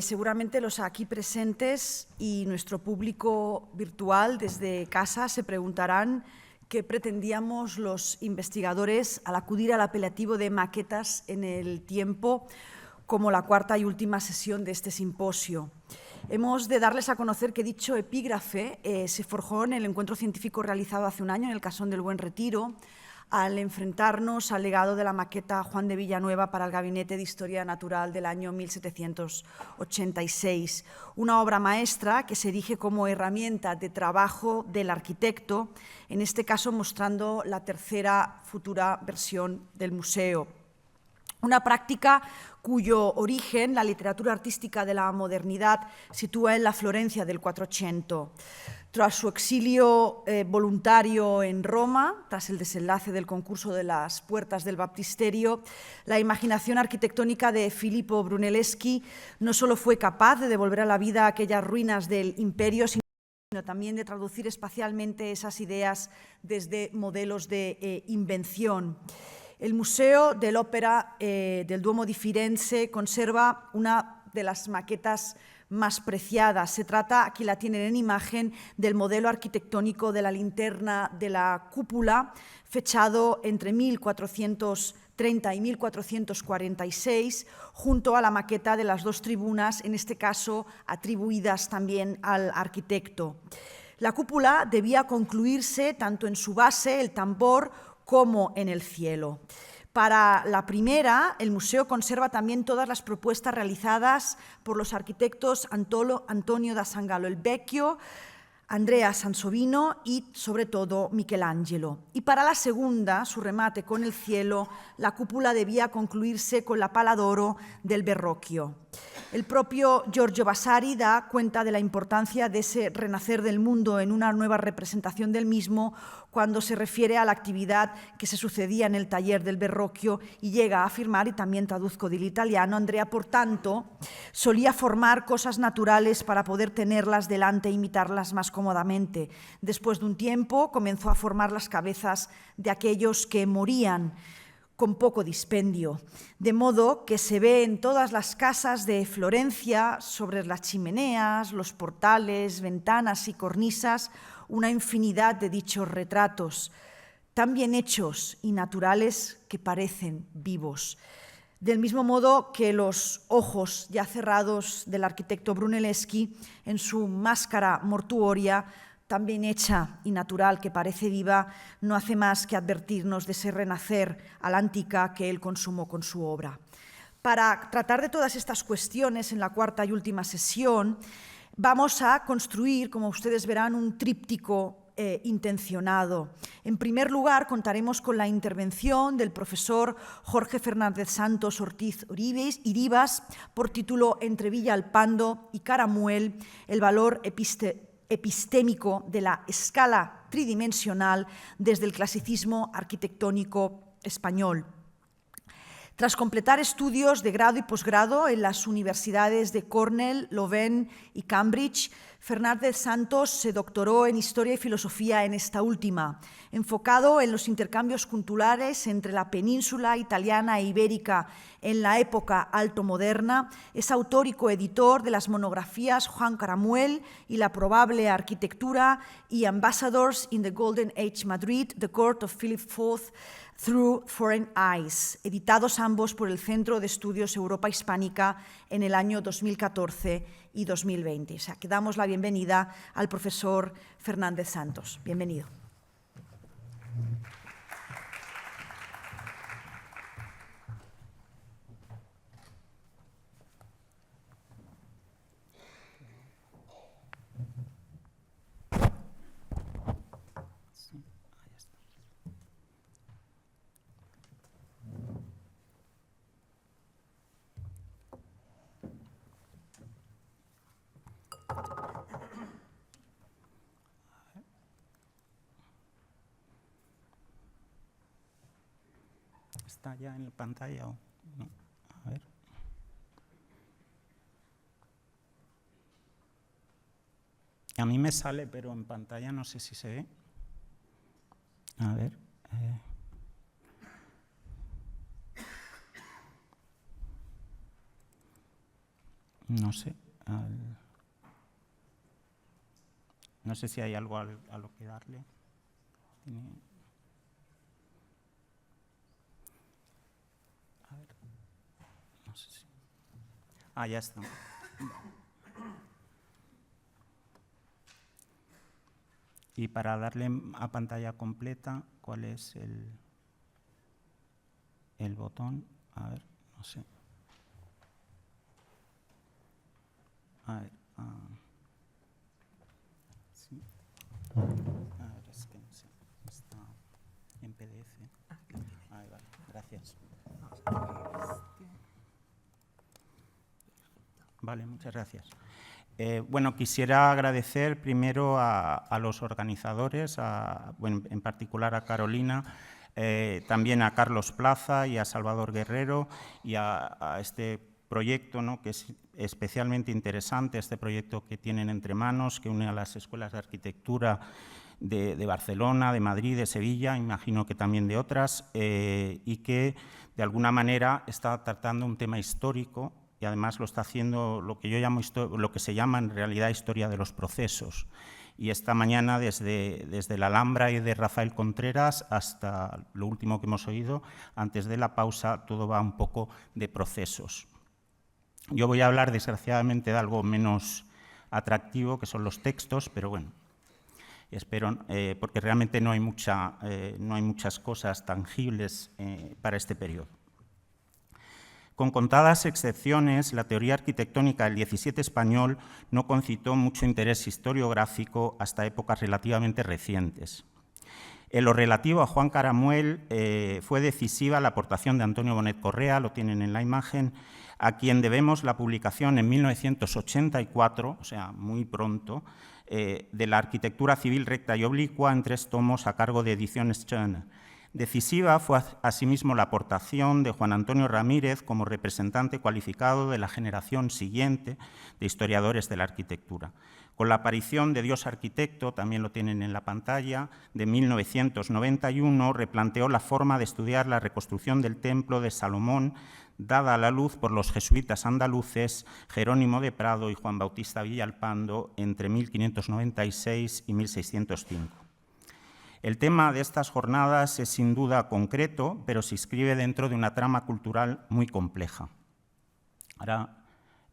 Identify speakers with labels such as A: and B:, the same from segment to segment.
A: Seguramente los aquí presentes y nuestro público virtual desde casa se preguntarán qué pretendíamos los investigadores al acudir al apelativo de maquetas en el tiempo como la cuarta y última sesión de este simposio. Hemos de darles a conocer que dicho epígrafe se forjó en el encuentro científico realizado hace un año en el Casón del Buen Retiro, al enfrentarnos al legado de la maqueta Juan de Villanueva para el Gabinete de Historia Natural del año 1786, una obra maestra que se erige como herramienta de trabajo del arquitecto, en este caso mostrando la tercera futura versión del museo. Una práctica cuyo origen, la literatura artística de la modernidad, sitúa en la Florencia del 400. Tras su exilio voluntario en Roma, tras el desenlace del concurso de las puertas del baptisterio, la imaginación arquitectónica de Filippo Brunelleschi no solo fue capaz de devolver a la vida aquellas ruinas del imperio, sino también de traducir espacialmente esas ideas desde modelos de invención. El Museo dell'Opera del Duomo di Firenze conserva una de las maquetas más preciadas. Se trata, aquí la tienen en imagen, del modelo arquitectónico de la linterna de la cúpula, fechado entre 1430 y 1446, junto a la maqueta de las dos tribunas, en este caso atribuidas también al arquitecto. La cúpula debía concluirse tanto en su base, el tambor, como en el cielo. Para la primera, el museo conserva también todas las propuestas realizadas por los arquitectos Antonio da Sangallo el Vecchio, Andrea Sansovino y, sobre todo, Michelangelo. Y para la segunda, su remate con el cielo, la cúpula debía concluirse con la pala d'oro del Verrocchio. El propio Giorgio Vasari da cuenta de la importancia de ese renacer del mundo en una nueva representación del mismo cuando se refiere a la actividad que se sucedía en el taller del Verrocchio y llega a afirmar, y también traduzco del italiano, Andrea, por tanto, solía formar cosas naturales para poder tenerlas delante e imitarlas más cómodamente. Después de un tiempo comenzó a formar las cabezas de aquellos que morían con poco dispendio, de modo que se ve en todas las casas de Florencia, sobre las chimeneas, los portales, ventanas y cornisas, una infinidad de dichos retratos, tan bien hechos y naturales que parecen vivos. Del mismo modo que los ojos ya cerrados del arquitecto Brunelleschi, en su máscara mortuoria, tan bien hecha y natural que parece viva, no hace más que advertirnos de ese renacer a la antica que él consumó con su obra. Para tratar de todas estas cuestiones en la cuarta y última sesión, vamos a construir, como ustedes verán, un tríptico intencionado. En primer lugar, contaremos con la intervención del profesor Jorge Fernández Santos Ortiz Iribas, por título Entre Villalpando y Caramuel, el valor epistémico de la escala tridimensional desde el clasicismo arquitectónico español. Tras completar estudios de grado y posgrado en las universidades de Cornell, Leuven y Cambridge, Fernández Santos se doctoró en Historia y Filosofía en esta última, enfocado en los intercambios culturales entre la península italiana e ibérica en la época altomoderna. Es autor y coeditor de las monografías Juan Caramuel y la probable arquitectura y Ambassadors in the Golden Age Madrid, The Court of Philip IV Through Foreign Eyes, editados ambos por el Centro de Estudios Europa Hispánica en el año 2014 y 2020. O sea, que damos la bienvenida al profesor Fernández Santos. Bienvenido.
B: ¿Está ya en la pantalla o no? A ver. A mí me sale, pero en pantalla no sé si se ve. A ver. No sé. No sé si hay algo a lo que darle. A ver. No sé si... ya está. Y para darle a pantalla completa, ¿cuál es el botón? A ver, no sé. A ver, sí. A ver, es que no sé. Está en PDF. Ahí vale, gracias. Vale, muchas gracias. Bueno, quisiera agradecer primero a los organizadores, bueno, en particular a Carolina, también a Carlos Plaza y a Salvador Guerrero y a este proyecto, ¿no?, que es especialmente interesante, este proyecto que tienen entre manos, que une a las escuelas de arquitectura de Barcelona, de Madrid, de Sevilla, imagino que también de otras, y que de alguna manera está tratando un tema histórico y además lo está haciendo lo que yo llamo lo que se llama en realidad historia de los procesos. Y esta mañana desde la Alhambra y de Rafael Contreras hasta lo último que hemos oído, antes de la pausa, todo va un poco de procesos. Yo voy a hablar desgraciadamente de algo menos atractivo, que son los textos, pero bueno, espero, porque realmente no hay muchas cosas tangibles para este periodo. Con contadas excepciones, la teoría arquitectónica del XVII español no concitó mucho interés historiográfico hasta épocas relativamente recientes. En lo relativo a Juan Caramuel, fue decisiva la aportación de Antonio Bonet Correa, lo tienen en la imagen, a quien debemos la publicación en 1984, o sea, muy pronto, de la arquitectura civil recta y oblicua en 3 tomos a cargo de Ediciones Turner. Decisiva fue asimismo la aportación de Juan Antonio Ramírez como representante cualificado de la generación siguiente de historiadores de la arquitectura. Con la aparición de Dios Arquitecto, también lo tienen en la pantalla, de 1991, replanteó la forma de estudiar la reconstrucción del templo de Salomón, dada a la luz por los jesuitas andaluces Jerónimo de Prado y Juan Bautista Villalpando entre 1596 y 1605. El tema de estas jornadas es sin duda concreto, pero se inscribe dentro de una trama cultural muy compleja. Ahora,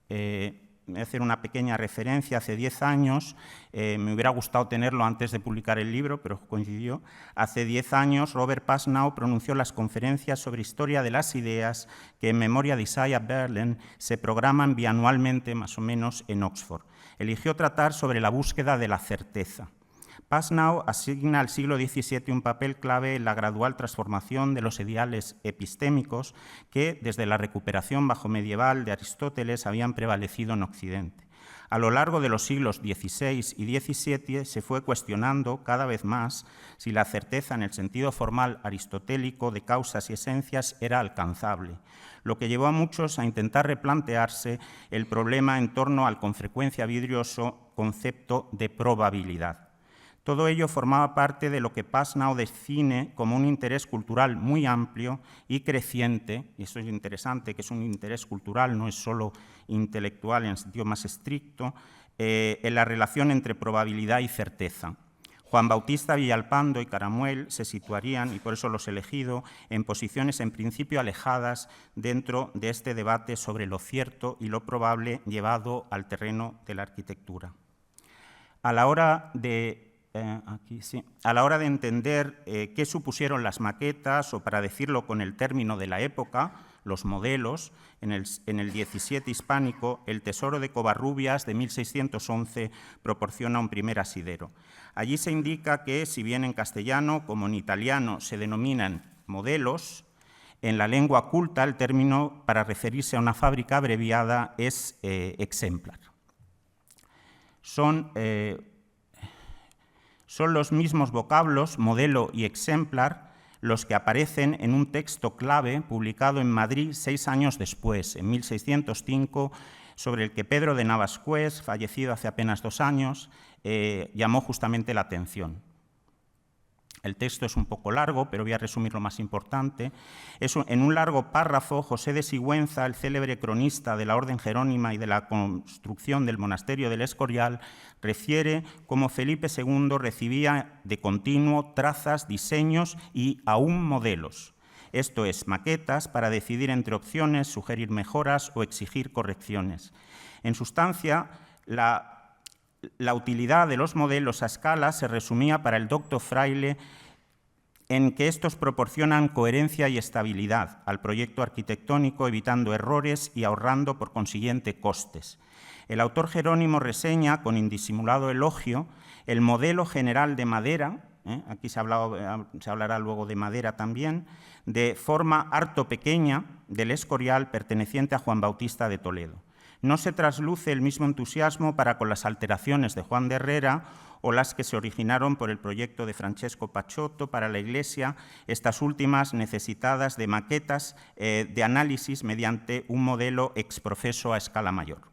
B: voy a hacer una pequeña referencia. Hace 10 años, me hubiera gustado tenerlo antes de publicar el libro, pero coincidió. Hace 10 años, Robert Pasnow pronunció las conferencias sobre historia de las ideas que en memoria de Isaiah Berlin se programan bianualmente, más o menos, en Oxford. Eligió tratar sobre la búsqueda de la certeza. Pasnow asigna al siglo XVII un papel clave en la gradual transformación de los ideales epistémicos que, desde la recuperación bajomedieval de Aristóteles, habían prevalecido en Occidente. A lo largo de los siglos XVI y XVII se fue cuestionando cada vez más si la certeza en el sentido formal aristotélico de causas y esencias era alcanzable, lo que llevó a muchos a intentar replantearse el problema en torno al con frecuencia vidrioso concepto de probabilidad. Todo ello formaba parte de lo que Pasnow define como un interés cultural muy amplio y creciente, y eso es interesante, que es un interés cultural, no es solo intelectual en el sentido más estricto, en la relación entre probabilidad y certeza. Juan Bautista Villalpando y Caramuel se situarían, y por eso los he elegido, en posiciones en principio alejadas dentro de este debate sobre lo cierto y lo probable llevado al terreno de la arquitectura. A la hora de entender qué supusieron las maquetas, o para decirlo con el término de la época, los modelos, en el XVII hispánico, el Tesoro de Covarrubias de 1611 proporciona un primer asidero. Allí se indica que, si bien en castellano como en italiano se denominan modelos, en la lengua culta el término para referirse a una fábrica abreviada es exemplar. Son los mismos vocablos, modelo y exemplar, los que aparecen en un texto clave publicado en Madrid 6 años después, en 1605, sobre el que Pedro de Navascués, fallecido hace apenas 2 años, llamó justamente la atención. El texto es un poco largo, pero voy a resumir lo más importante. En un largo párrafo, José de Sigüenza, el célebre cronista de la Orden Jerónima y de la construcción del monasterio del Escorial, refiere cómo Felipe II recibía de continuo trazas, diseños y aún modelos. Esto es, maquetas para decidir entre opciones, sugerir mejoras o exigir correcciones. En sustancia, la utilidad de los modelos a escala se resumía para el docto fraile en que estos proporcionan coherencia y estabilidad al proyecto arquitectónico, evitando errores y ahorrando, por consiguiente, costes. El autor Jerónimo reseña, con indisimulado elogio, el modelo general de madera, aquí se hablará luego de madera también, de forma harto pequeña del Escorial perteneciente a Juan Bautista de Toledo. No se trasluce el mismo entusiasmo para con las alteraciones de Juan de Herrera o las que se originaron por el proyecto de Francesco Pachotto para la iglesia, estas últimas necesitadas de maquetas de análisis mediante un modelo ex profeso a escala mayor.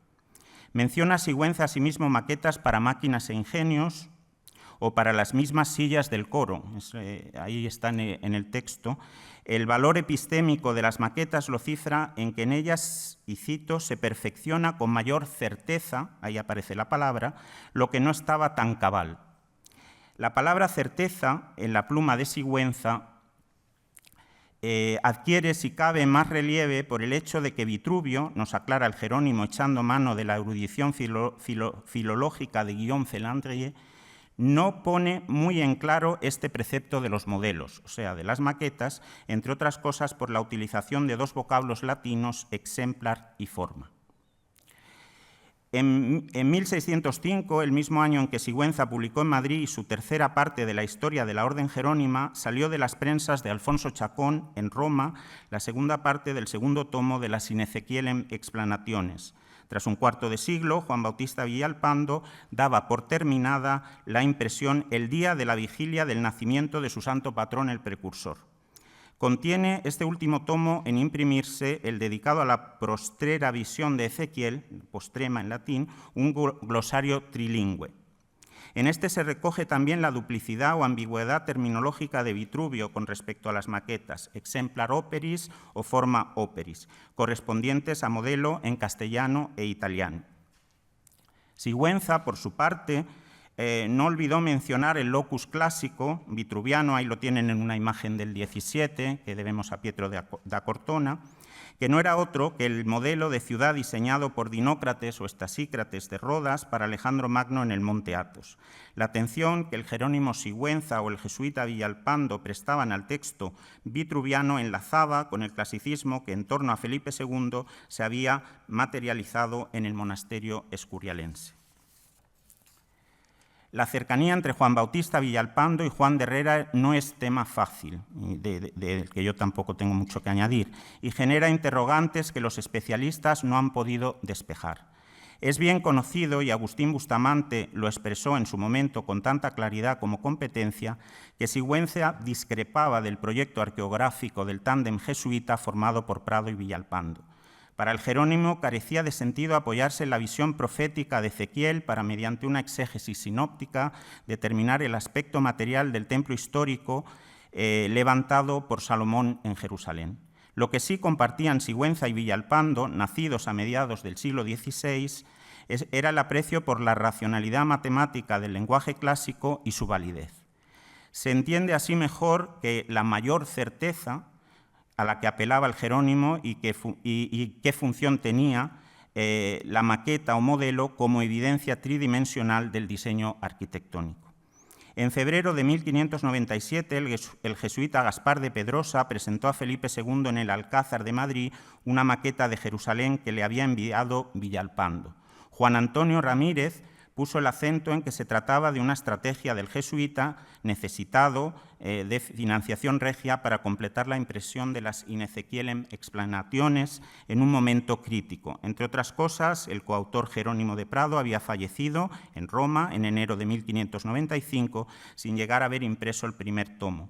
B: Menciona Sigüenza asimismo maquetas para máquinas e ingenios o para las mismas sillas del coro. Ahí está en el texto. El valor epistémico de las maquetas lo cifra en que en ellas, y cito, se perfecciona con mayor certeza, ahí aparece la palabra, lo que no estaba tan cabal. La palabra certeza, en la pluma de Sigüenza, adquiere, si cabe, más relieve por el hecho de que Vitruvio, nos aclara el Jerónimo echando mano de la erudición filológica de Guillaume Félandrier, no pone muy en claro este precepto de los modelos, o sea, de las maquetas, entre otras cosas por la utilización de dos vocablos latinos, exemplar y forma. En 1605, el mismo año en que Sigüenza publicó en Madrid su tercera parte de la historia de la Orden Jerónima, salió de las prensas de Alfonso Chacón, en Roma, la segunda parte del segundo tomo de las Sine Ezequielem Explanationes. Tras un cuarto de siglo, Juan Bautista Villalpando daba por terminada la impresión el día de la vigilia del nacimiento de su santo patrón, el precursor. Contiene este último tomo en imprimirse el dedicado a la postrera visión de Ezequiel, postrema en latín, un glosario trilingüe. En este se recoge también la duplicidad o ambigüedad terminológica de Vitruvio con respecto a las maquetas, exemplar operis o forma operis, correspondientes a modelo en castellano e italiano. Sigüenza, por su parte, no olvidó mencionar el locus clásico vitruviano, ahí lo tienen en una imagen del 17, que debemos a Pietro da Cortona, que no era otro que el modelo de ciudad diseñado por Dinócrates o Estasícrates de Rodas para Alejandro Magno en el Monte Athos. La atención que el Jerónimo Sigüenza o el jesuita Villalpando prestaban al texto vitruviano enlazaba con el clasicismo que en torno a Felipe II se había materializado en el monasterio escurialense. La cercanía entre Juan Bautista Villalpando y Juan de Herrera no es tema fácil, del que yo tampoco tengo mucho que añadir, y genera interrogantes que los especialistas no han podido despejar. Es bien conocido, y Agustín Bustamante lo expresó en su momento con tanta claridad como competencia, que Sigüenza discrepaba del proyecto arqueográfico del tándem jesuita formado por Prado y Villalpando. Para el Jerónimo carecía de sentido apoyarse en la visión profética de Ezequiel para, mediante una exégesis sinóptica, determinar el aspecto material del templo histórico levantado por Salomón en Jerusalén. Lo que sí compartían Sigüenza y Villalpando, nacidos a mediados del siglo XVI, era el aprecio por la racionalidad matemática del lenguaje clásico y su validez. Se entiende así mejor que la mayor certeza a la que apelaba el Jerónimo y qué función tenía la maqueta o modelo como evidencia tridimensional del diseño arquitectónico. En febrero de 1597, el jesuita Gaspar de Pedrosa presentó a Felipe II en el Alcázar de Madrid una maqueta de Jerusalén que le había enviado Villalpando. Juan Antonio Ramírez puso el acento en que se trataba de una estrategia del jesuita necesitado de financiación regia para completar la impresión de las In Ezequielem Explanationes en un momento crítico. Entre otras cosas, el coautor Jerónimo de Prado había fallecido en Roma en enero de 1595 sin llegar a haber impreso el primer tomo,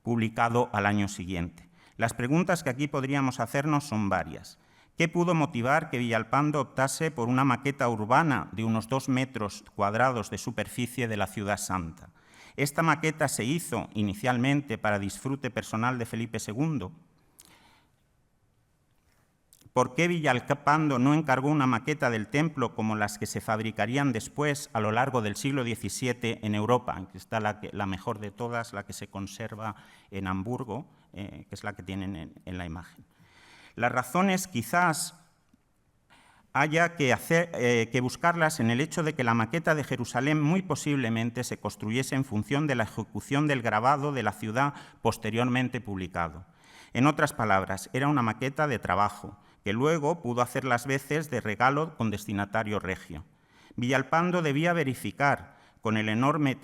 B: publicado al año siguiente. Las preguntas que aquí podríamos hacernos son varias. ¿Qué pudo motivar que Villalpando optase por una maqueta urbana de unos 2 metros cuadrados de superficie de la Ciudad Santa? Esta maqueta se hizo inicialmente para disfrute personal de Felipe II. ¿Por qué Villalpando no encargó una maqueta del templo como las que se fabricarían después a lo largo del siglo XVII en Europa? Aquí está la mejor de todas, la que se conserva en Hamburgo, que es la que tienen en la imagen. Las razones quizás haya que buscarlas en el hecho de que la maqueta de Jerusalén muy posiblemente se construyese en función de la ejecución del grabado de la ciudad posteriormente publicado. En otras palabras, era una maqueta de trabajo, que luego pudo hacer las veces de regalo con destinatario regio. Villalpando debía verificar cómo el enorme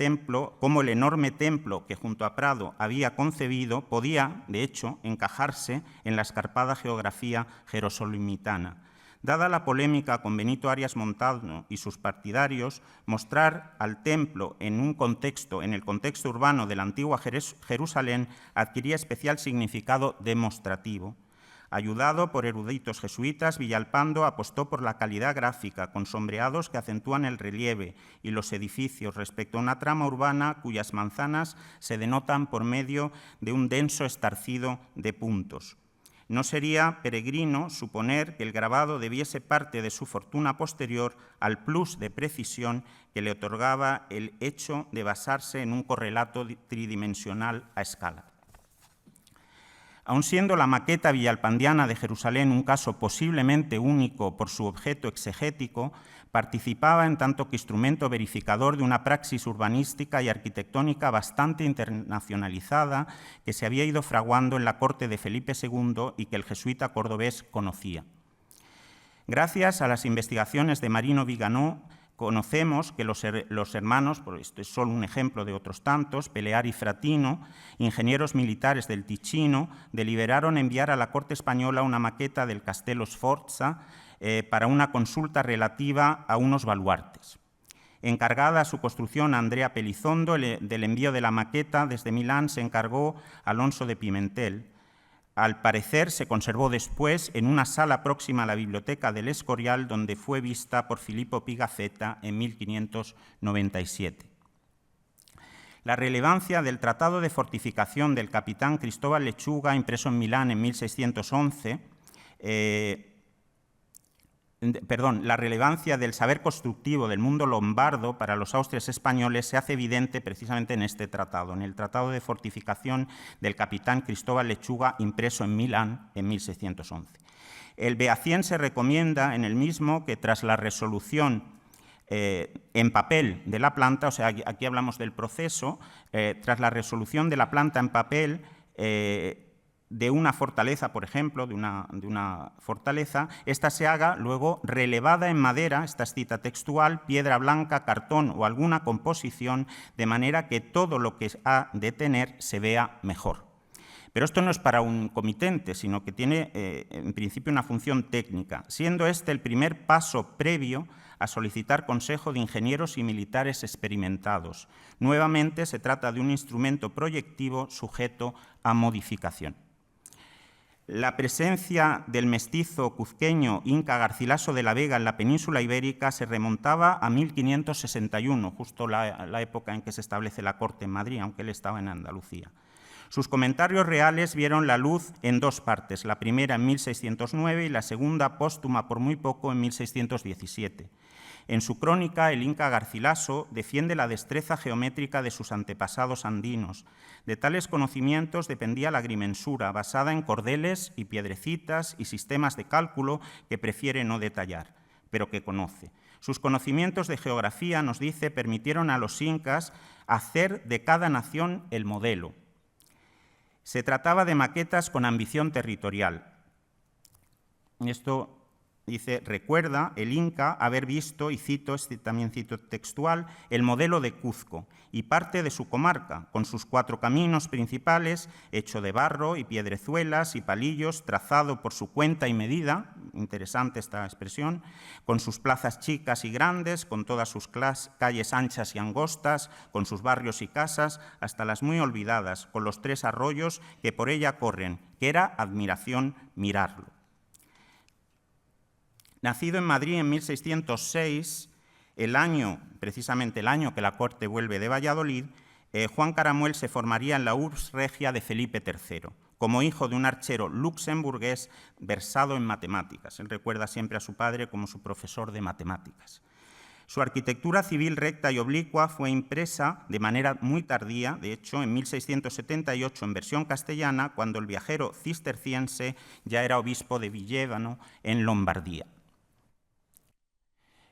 B: templo que junto a Prado había concebido podía, de hecho, encajarse en la escarpada geografía jerosolimitana. Dada la polémica con Benito Arias Montano y sus partidarios, mostrar al templo en el contexto urbano de la antigua Jerusalén adquiría especial significado demostrativo. Ayudado por eruditos jesuitas, Villalpando apostó por la calidad gráfica, con sombreados que acentúan el relieve y los edificios respecto a una trama urbana cuyas manzanas se denotan por medio de un denso estarcido de puntos. No sería peregrino suponer que el grabado debiese parte de su fortuna posterior al plus de precisión que le otorgaba el hecho de basarse en un correlato tridimensional a escala. Aun siendo la maqueta villalpandiana de Jerusalén un caso posiblemente único por su objeto exegético, participaba en tanto que instrumento verificador de una praxis urbanística y arquitectónica bastante internacionalizada que se había ido fraguando en la corte de Felipe II y que el jesuita cordobés conocía. Gracias a las investigaciones de Marino Viganó, conocemos que los hermanos, por esto es solo un ejemplo de otros tantos, Pelear y Fratino, ingenieros militares del Ticino, deliberaron enviar a la corte española una maqueta del Castello Sforza para una consulta relativa a unos baluartes. Encargada su construcción a Andrea Pelizondo, del envío de la maqueta desde Milán se encargó Alonso de Pimentel. Al parecer se conservó después en una sala próxima a la biblioteca del Escorial, donde fue vista por Filippo Pigafetta en 1597. La relevancia del Tratado de Fortificación del capitán Cristóbal Lechuga, impreso en Milán en 1611, la relevancia del saber constructivo del mundo lombardo para los austrias españoles se hace evidente precisamente en este tratado, en el Tratado de Fortificación del capitán Cristóbal Lechuga, impreso en Milán en 1611. El Beacien se recomienda en el mismo que tras la resolución en papel de la planta, o sea, aquí hablamos del proceso, tras la resolución de la planta en papel, de una fortaleza, por ejemplo, de una fortaleza, esta se haga luego relevada en madera, esta es cita textual, piedra blanca, cartón o alguna composición, de manera que todo lo que ha de tener se vea mejor. Pero esto no es para un comitente, sino que tiene en principio una función técnica, siendo este el primer paso previo a solicitar consejo de ingenieros y militares experimentados. Nuevamente se trata de un instrumento proyectivo sujeto a modificación. La presencia del mestizo cuzqueño Inca Garcilaso de la Vega en la península ibérica se remontaba a 1561, justo la época en que se establece la corte en Madrid, aunque él estaba en Andalucía. Sus comentarios reales vieron la luz en dos partes, la primera en 1609 y la segunda, póstuma por muy poco, en 1617. En su crónica, el Inca Garcilaso defiende la destreza geométrica de sus antepasados andinos. De tales conocimientos dependía la agrimensura, basada en cordeles y piedrecitas y sistemas de cálculo que prefiere no detallar, pero que conoce. Sus conocimientos de geografía, nos dice, permitieron a los incas hacer de cada nación el modelo. Se trataba de maquetas con ambición territorial. Esto dice, recuerda el Inca haber visto, y cito, también cito textual, el modelo de Cuzco y parte de su comarca, con sus 4 caminos principales, hecho de barro y piedrezuelas y palillos, trazado por su cuenta y medida, interesante esta expresión, con sus plazas chicas y grandes, con todas sus calles anchas y angostas, con sus barrios y casas, hasta las muy olvidadas, con los 3 arroyos que por ella corren, que era admiración mirarlo. Nacido en Madrid en 1606, precisamente el año que la corte vuelve de Valladolid, Juan Caramuel se formaría en la urbs regia de Felipe III, como hijo de un archero luxemburgués versado en matemáticas. Él recuerda siempre a su padre como su profesor de matemáticas. Su arquitectura civil recta y oblicua fue impresa de manera muy tardía, de hecho, en 1678 en versión castellana, cuando el viajero cisterciense ya era obispo de Villevano, en Lombardía.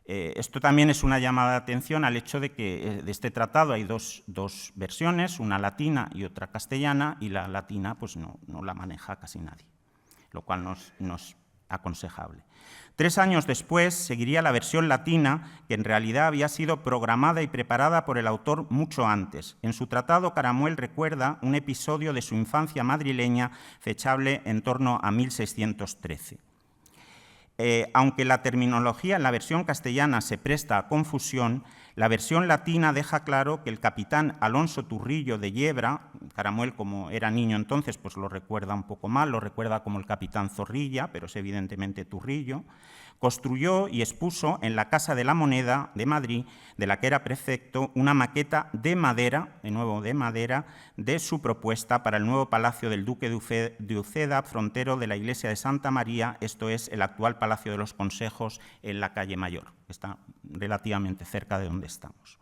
B: Esto también es una llamada de atención al hecho de que de este tratado hay dos versiones, una latina y otra castellana, y la latina pues no la maneja casi nadie, lo cual no es aconsejable. 3 años después seguiría la versión latina, que en realidad había sido programada y preparada por el autor mucho antes. En su tratado, Caramuel recuerda un episodio de su infancia madrileña fechable en torno a 1613. Aunque la terminología en la versión castellana se presta a confusión, la versión latina deja claro que el capitán Alonso Turrillo de Yebra, Caramuel, como era niño entonces, pues lo recuerda un poco mal, lo recuerda como el capitán Zorrilla, pero es evidentemente Turrillo, construyó y expuso en la Casa de la Moneda de Madrid, de la que era prefecto, una maqueta de madera, de nuevo de madera, de su propuesta para el nuevo palacio del duque de Uceda, frontero de la iglesia de Santa María, esto es el actual Palacio de los Consejos en la calle Mayor, que está relativamente cerca de donde estamos.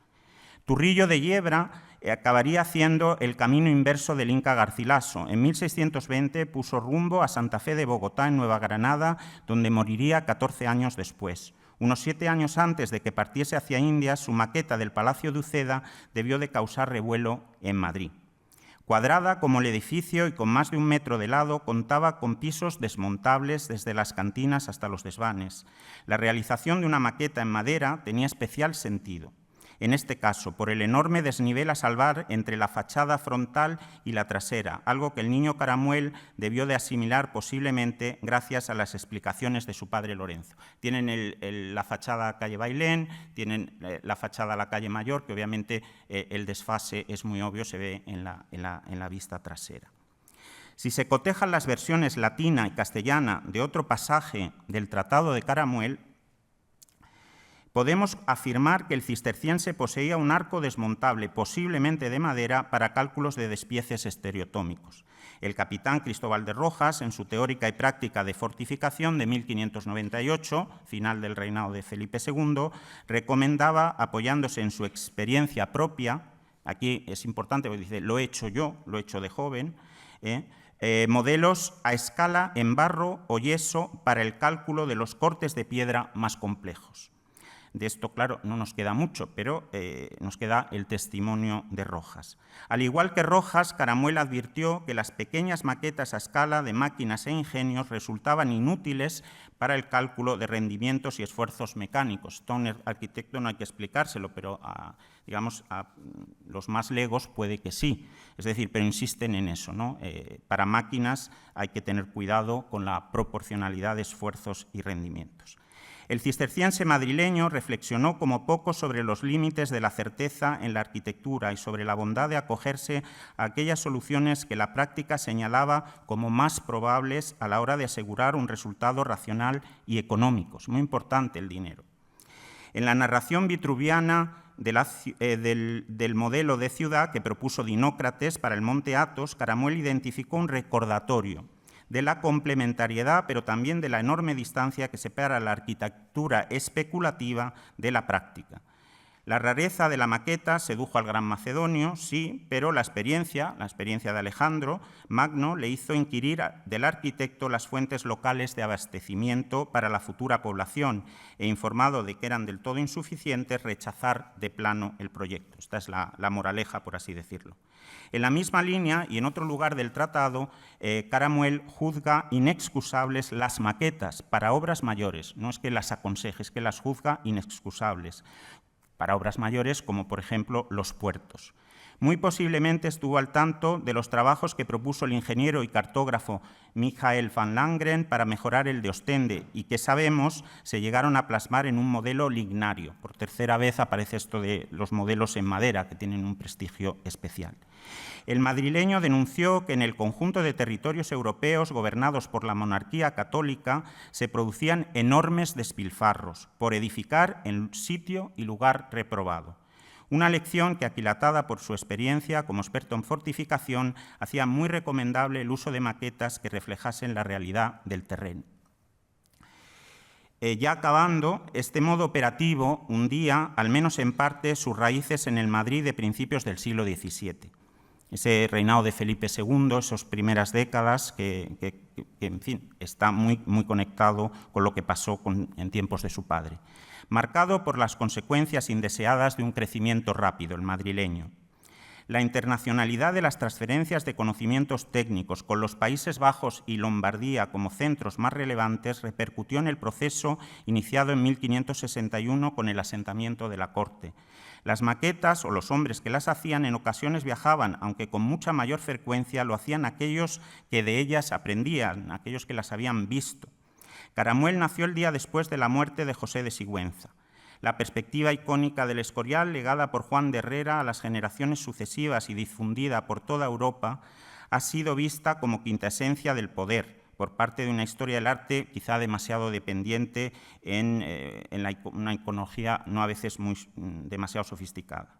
B: Turrillo de Yebra acabaría haciendo el camino inverso del Inca Garcilaso. En 1620 puso rumbo a Santa Fe de Bogotá, en Nueva Granada, donde moriría 14 años después. Unos 7 años antes de que partiese hacia Indias, su maqueta del Palacio de Uceda debió de causar revuelo en Madrid. Cuadrada como el edificio y con más de 1 metro de lado, contaba con pisos desmontables desde las cantinas hasta los desvanes. La realización de una maqueta en madera tenía especial sentido. En este caso, por el enorme desnivel a salvar entre la fachada frontal y la trasera, algo que el niño Caramuel debió de asimilar posiblemente gracias a las explicaciones de su padre Lorenzo. Tienen la fachada a calle Bailén, tienen la fachada a la calle Mayor, que obviamente el desfase es muy obvio, se ve en la vista trasera. Si se cotejan las versiones latina y castellana de otro pasaje del Tratado de Caramuel, podemos afirmar que el cisterciense poseía un arco desmontable, posiblemente de madera, para cálculos de despieces estereotómicos. El capitán Cristóbal de Rojas, en su Teórica y Práctica de Fortificación de 1598, final del reinado de Felipe II, recomendaba, apoyándose en su experiencia propia, aquí es importante porque dice, lo he hecho yo, lo he hecho de joven, modelos a escala en barro o yeso para el cálculo de los cortes de piedra más complejos. De esto, claro, no nos queda mucho, pero nos queda el testimonio de Rojas. Al igual que Rojas, Caramuel advirtió que las pequeñas maquetas a escala de máquinas e ingenios resultaban inútiles para el cálculo de rendimientos y esfuerzos mecánicos. Esto a un arquitecto no hay que explicárselo, pero a los más legos puede que sí. Es decir, pero insisten en eso, ¿no? Para máquinas hay que tener cuidado con la proporcionalidad de esfuerzos y rendimientos. El cisterciense madrileño reflexionó como poco sobre los límites de la certeza en la arquitectura y sobre la bondad de acogerse a aquellas soluciones que la práctica señalaba como más probables a la hora de asegurar un resultado racional y económico. Es muy importante el dinero. En la narración vitruviana del modelo de ciudad que propuso Dinócrates para el Monte Athos, Caramuel identificó un recordatorio de la complementariedad, pero también de la enorme distancia que separa la arquitectura especulativa de la práctica. La rareza de la maqueta sedujo al gran macedonio, sí, pero la experiencia de Alejandro Magno le hizo inquirir del arquitecto las fuentes locales de abastecimiento para la futura población e, informado de que eran del todo insuficientes, rechazar de plano el proyecto. Esta es la moraleja, por así decirlo. En la misma línea y en otro lugar del tratado, Caramuel juzga inexcusables las maquetas para obras mayores. No es que las aconseje, es que las juzga inexcusables para obras mayores como, por ejemplo, los puertos. Muy posiblemente estuvo al tanto de los trabajos que propuso el ingeniero y cartógrafo Michael van Langren para mejorar el de Ostende y que sabemos se llegaron a plasmar en un modelo lignario. Por tercera vez aparece esto de los modelos en madera, que tienen un prestigio especial. El madrileño denunció que en el conjunto de territorios europeos gobernados por la monarquía católica se producían enormes despilfarros por edificar en sitio y lugar reprobado. Una lección que, aquilatada por su experiencia como experto en fortificación, hacía muy recomendable el uso de maquetas que reflejasen la realidad del terreno. Ya acabando, este modo operativo hundía, al menos en parte, sus raíces en el Madrid de principios del siglo XVII. Ese reinado de Felipe II, esas primeras décadas, que en fin, está muy conectado con lo que pasó en tiempos de su padre, marcado por las consecuencias indeseadas de un crecimiento rápido, el madrileño. La internacionalidad de las transferencias de conocimientos técnicos con los Países Bajos y Lombardía como centros más relevantes repercutió en el proceso iniciado en 1561 con el asentamiento de la corte. Las maquetas o los hombres que las hacían en ocasiones viajaban, aunque con mucha mayor frecuencia lo hacían aquellos que de ellas aprendían, aquellos que las habían visto. Caramuel nació el día después de la muerte de José de Sigüenza. La perspectiva icónica del Escorial, legada por Juan de Herrera a las generaciones sucesivas y difundida por toda Europa, ha sido vista como quintaesencia del poder, por parte de una historia del arte quizá demasiado dependiente en una iconología no a veces demasiado sofisticada.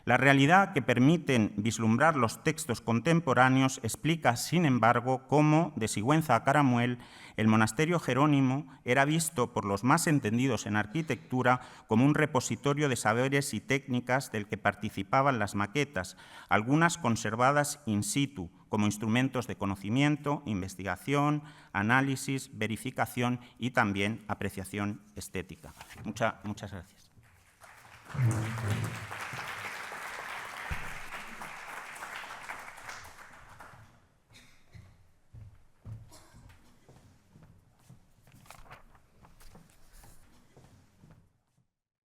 B: La realidad que permiten vislumbrar los textos contemporáneos explica, sin embargo, cómo, de Sigüenza a Caramuel, el monasterio jerónimo era visto por los más entendidos en arquitectura como un repositorio de saberes y técnicas del que participaban las maquetas, algunas conservadas in situ, como instrumentos de conocimiento, investigación, análisis, verificación y también apreciación estética. Muchas gracias.